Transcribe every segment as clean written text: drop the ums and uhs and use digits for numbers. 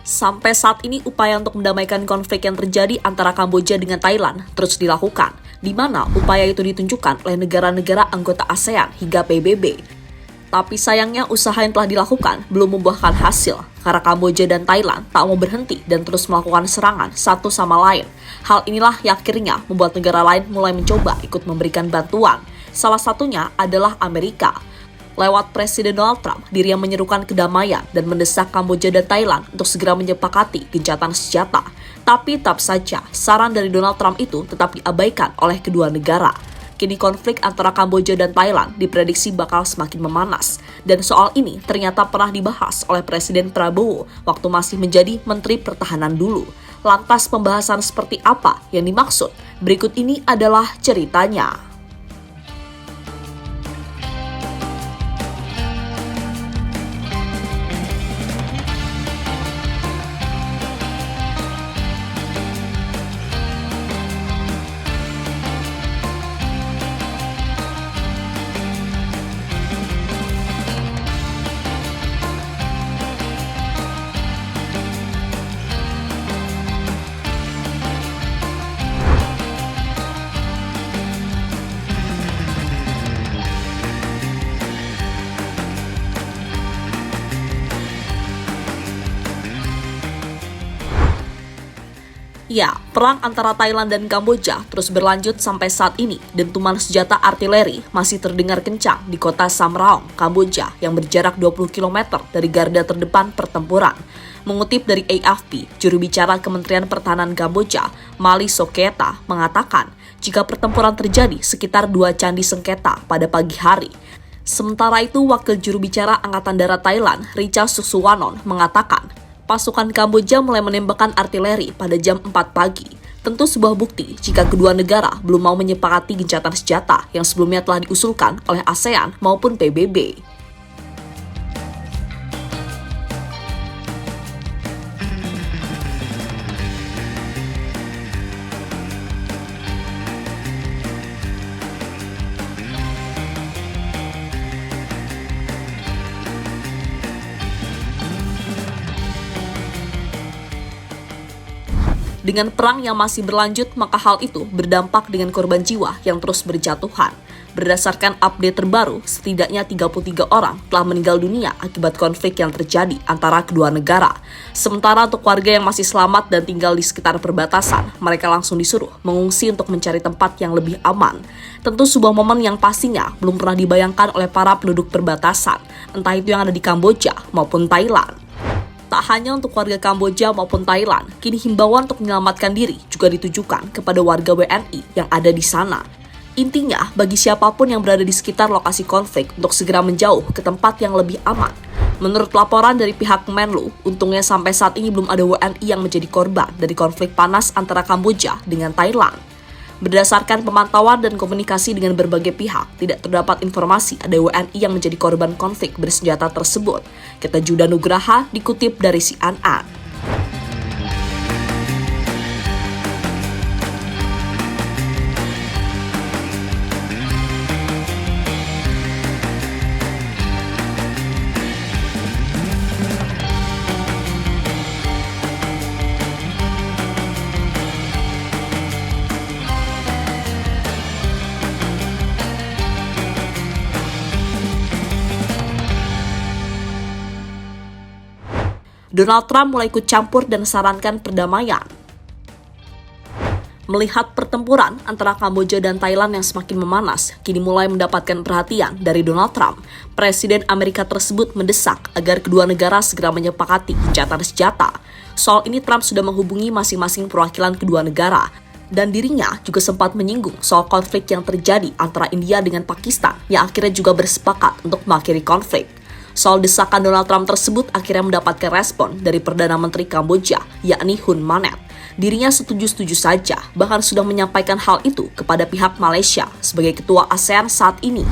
Sampai saat ini, upaya untuk mendamaikan konflik yang terjadi antara Kamboja dengan Thailand terus dilakukan, di mana upaya itu ditunjukkan oleh negara-negara anggota ASEAN hingga PBB. Tapi sayangnya usaha yang telah dilakukan belum membuahkan hasil, karena Kamboja dan Thailand tak mau berhenti dan terus melakukan serangan satu sama lain. Hal inilah yang akhirnya membuat negara lain mulai mencoba ikut memberikan bantuan. Salah satunya adalah Amerika. Lewat Presiden Donald Trump, dirinya menyerukan kedamaian dan mendesak Kamboja dan Thailand untuk segera menyepakati gencatan senjata. Tapi tetap saja, saran dari Donald Trump itu tetap diabaikan oleh kedua negara. Kini konflik antara Kamboja dan Thailand diprediksi bakal semakin memanas. Dan soal ini ternyata pernah dibahas oleh Presiden Prabowo waktu masih menjadi Menteri Pertahanan dulu. Lantas pembahasan seperti apa yang dimaksud? Berikut ini adalah ceritanya. Ya, perang antara Thailand dan Kamboja terus berlanjut sampai saat ini. Dentuman senjata artileri masih terdengar kencang di kota Samraong, Kamboja yang berjarak 20 km dari garda terdepan pertempuran. Mengutip dari AFP, juru bicara Kementerian Pertahanan Kamboja, Mali Soketa, mengatakan jika pertempuran terjadi sekitar 2 candi sengketa pada pagi hari. Sementara itu, wakil juru bicara Angkatan Darat Thailand, Richa Susuwanon, mengatakan pasukan Kamboja mulai menembakkan artileri pada jam 4 pagi. Tentu sebuah bukti jika kedua negara belum mau menyepakati gencatan senjata yang sebelumnya telah diusulkan oleh ASEAN maupun PBB. Dengan perang yang masih berlanjut, maka hal itu berdampak dengan korban jiwa yang terus berjatuhan. Berdasarkan update terbaru, setidaknya 33 orang telah meninggal dunia akibat konflik yang terjadi antara kedua negara. Sementara untuk warga yang masih selamat dan tinggal di sekitar perbatasan, mereka langsung disuruh mengungsi untuk mencari tempat yang lebih aman. Tentu sebuah momen yang pastinya belum pernah dibayangkan oleh para penduduk perbatasan, entah itu yang ada di Kamboja maupun Thailand. Tak hanya untuk warga Kamboja maupun Thailand, kini himbauan untuk menyelamatkan diri juga ditujukan kepada warga WNI yang ada di sana. Intinya, bagi siapapun yang berada di sekitar lokasi konflik untuk segera menjauh ke tempat yang lebih aman. Menurut laporan dari pihak Menlu, untungnya sampai saat ini belum ada WNI yang menjadi korban dari konflik panas antara Kamboja dengan Thailand. Berdasarkan pemantauan dan komunikasi dengan berbagai pihak, tidak terdapat informasi ada WNI yang menjadi korban konflik bersenjata tersebut, kata Judah Nugraha dikutip dari CNN. Donald Trump mulai ikut campur dan sarankan perdamaian. Melihat pertempuran antara Kamboja dan Thailand yang semakin memanas, kini mulai mendapatkan perhatian dari Donald Trump. Presiden Amerika tersebut mendesak agar kedua negara segera menyepakati gencatan senjata. Soal ini Trump sudah menghubungi masing-masing perwakilan kedua negara. Dan dirinya juga sempat menyinggung soal konflik yang terjadi antara India dengan Pakistan yang akhirnya juga bersepakat untuk mengakhiri konflik. Soal desakan Donald Trump tersebut akhirnya mendapatkan respon dari Perdana Menteri Kamboja, yakni Hun Manet. Dirinya setuju-setuju saja, bahkan sudah menyampaikan hal itu kepada pihak Malaysia sebagai ketua ASEAN saat ini.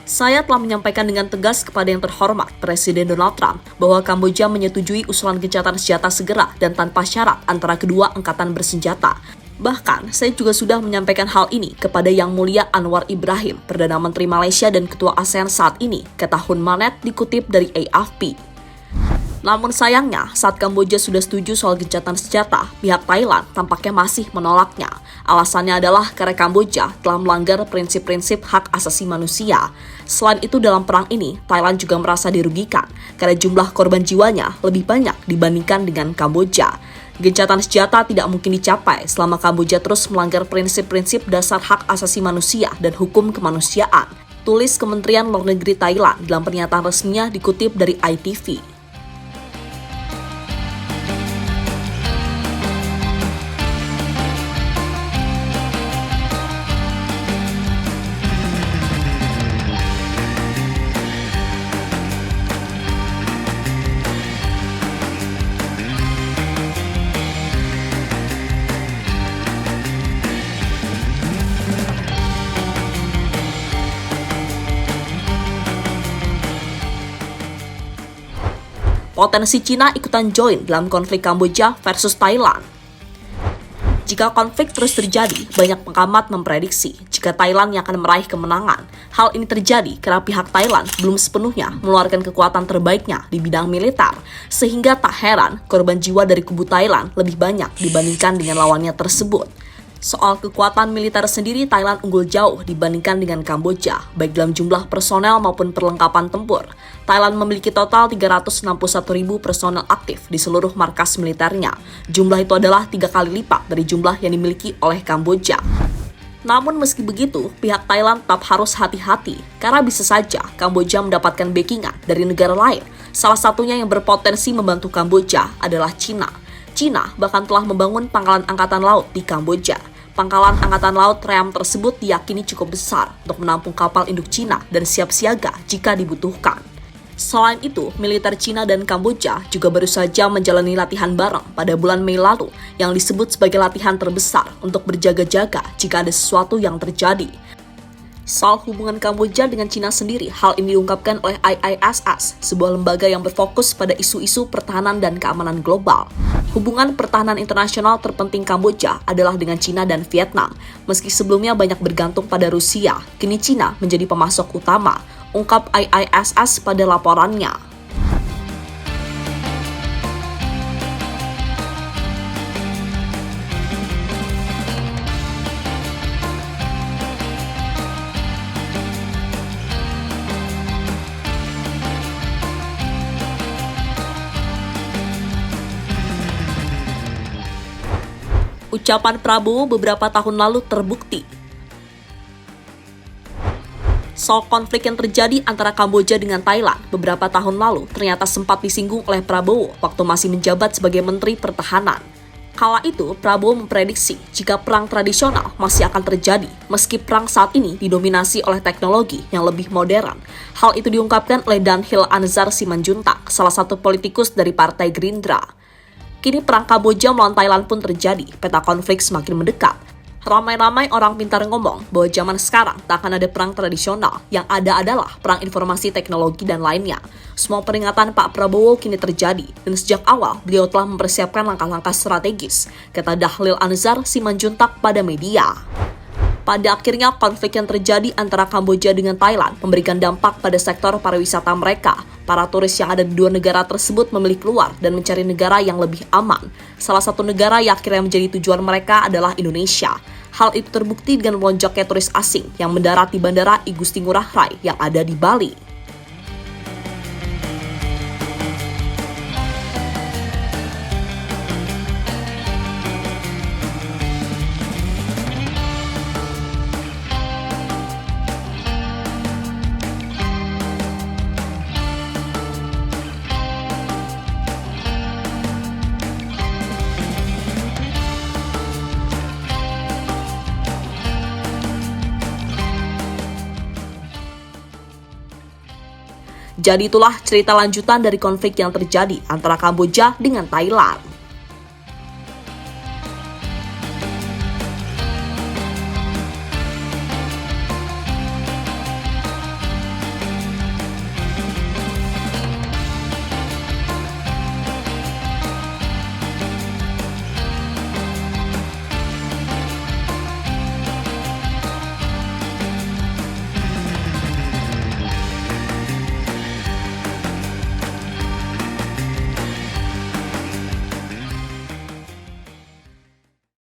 Saya telah menyampaikan dengan tegas kepada yang terhormat Presiden Donald Trump bahwa Kamboja menyetujui usulan gencatan senjata segera dan tanpa syarat antara kedua angkatan bersenjata. Bahkan, saya juga sudah menyampaikan hal ini kepada Yang Mulia Anwar Ibrahim, Perdana Menteri Malaysia dan Ketua ASEAN saat ini, kata Hun Manet dikutip dari AFP. Namun sayangnya, saat Kamboja sudah setuju soal gencatan senjata, pihak Thailand tampaknya masih menolaknya. Alasannya adalah karena Kamboja telah melanggar prinsip-prinsip hak asasi manusia. Selain itu, dalam perang ini, Thailand juga merasa dirugikan karena jumlah korban jiwanya lebih banyak dibandingkan dengan Kamboja. Gencatan senjata tidak mungkin dicapai selama Kamboja terus melanggar prinsip-prinsip dasar hak asasi manusia dan hukum kemanusiaan. Tulis Kementerian Luar Negeri Thailand dalam pernyataan resminya dikutip dari ITV. Potensi Cina ikutan join dalam konflik Kamboja versus Thailand. Jika konflik terus terjadi, banyak pengamat memprediksi jika Thailand yang akan meraih kemenangan. Hal ini terjadi karena pihak Thailand belum sepenuhnya mengeluarkan kekuatan terbaiknya di bidang militer, sehingga tak heran korban jiwa dari kubu Thailand lebih banyak dibandingkan dengan lawannya tersebut. Soal kekuatan militer sendiri, Thailand unggul jauh dibandingkan dengan Kamboja, baik dalam jumlah personel maupun perlengkapan tempur. Thailand memiliki total 361.000 personel aktif di seluruh markas militernya. Jumlah itu adalah 3 kali lipat dari jumlah yang dimiliki oleh Kamboja. Namun meski begitu, pihak Thailand tetap harus hati-hati karena bisa saja Kamboja mendapatkan backingan dari negara lain. Salah satunya yang berpotensi membantu Kamboja adalah Cina. Cina bahkan telah membangun pangkalan angkatan laut di Kamboja. Pangkalan angkatan laut Ream tersebut diyakini cukup besar untuk menampung kapal induk Cina dan siap siaga jika dibutuhkan. Selain itu, militer Cina dan Kamboja juga baru saja menjalani latihan bareng pada bulan Mei lalu yang disebut sebagai latihan terbesar untuk berjaga-jaga jika ada sesuatu yang terjadi. Soal hubungan Kamboja dengan Cina sendiri, hal ini diungkapkan oleh IISS, sebuah lembaga yang berfokus pada isu-isu pertahanan dan keamanan global. Hubungan pertahanan internasional terpenting Kamboja adalah dengan Cina dan Vietnam. Meski sebelumnya banyak bergantung pada Rusia, kini Cina menjadi pemasok utama, ungkap IISS pada laporannya. Ucapan Prabowo beberapa tahun lalu terbukti. Soal konflik yang terjadi antara Kamboja dengan Thailand beberapa tahun lalu ternyata sempat disinggung oleh Prabowo waktu masih menjabat sebagai Menteri Pertahanan. Kala itu, Prabowo memprediksi jika perang tradisional masih akan terjadi meski perang saat ini didominasi oleh teknologi yang lebih modern. Hal itu diungkapkan oleh Danhil Anzar Simanjuntak, salah satu politikus dari Partai Gerindra. Kini perang Kamboja melawan Thailand pun terjadi, peta konflik semakin mendekat. Ramai-ramai orang pintar ngomong bahwa zaman sekarang tak akan ada perang tradisional, yang ada adalah perang informasi teknologi dan lainnya. Semua peringatan Pak Prabowo kini terjadi, dan sejak awal beliau telah mempersiapkan langkah-langkah strategis, kata Danhil Anzar Simanjuntak pada media. Pada akhirnya, konflik yang terjadi antara Kamboja dengan Thailand memberikan dampak pada sektor pariwisata mereka. Para turis yang ada di dua negara tersebut memilih keluar dan mencari negara yang lebih aman. Salah satu negara yang akhirnya menjadi tujuan mereka adalah Indonesia. Hal itu terbukti dengan melonjaknya turis asing yang mendarat di Bandara I Gusti Ngurah Rai yang ada di Bali. Jadi itulah cerita lanjutan dari konflik yang terjadi antara Kamboja dengan Thailand.